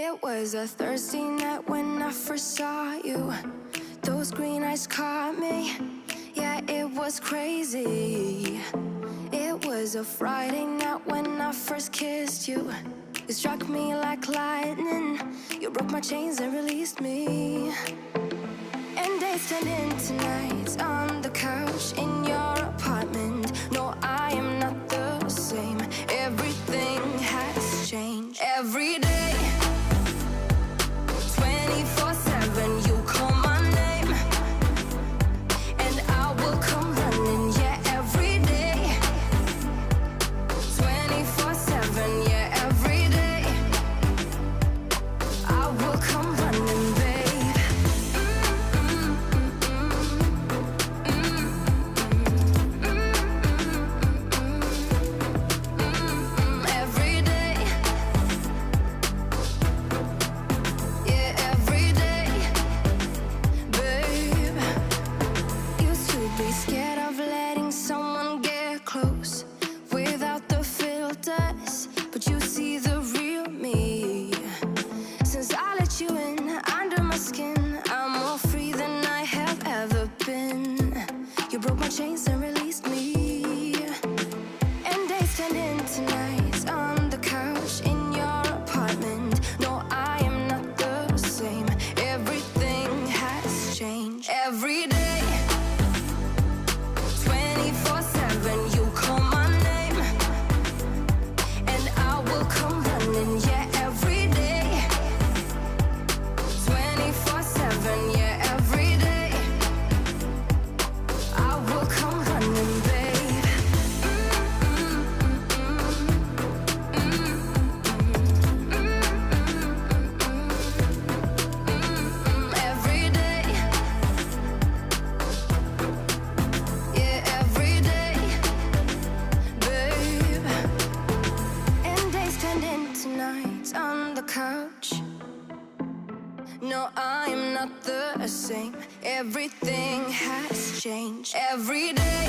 It was a Thursday night when I first saw you. Those green eyes caught me. Yeah, it was crazy. It was a Friday night when I first kissed you. You struck me like lightning. You broke my chains and released me. And days turned into nights on the couch in your apartment. No, I am not the same. Everything has changed. Every day, 24/7, you call my name, and I will come running. Yeah, every day, 24/7. Yeah, every day, I will come running, babe. Every day, yeah, every day, babe. Used to be scared of letting someone get close without the filters, but you see the real me. Since I let you in under my skin, I'm more free than I have ever been. You broke my chains and released me. And days turned into nights on the couch in your apartment. No, I am not the same. Everything has changed. Every day, 24/7, you call my name, and I will come running. Yeah, every day, 24/7. Yeah, every day, I will come running, babe. Every day, yeah, every day, babe. And days turned into nights on the couch. No, I am not the same. Everything has changed. Every day,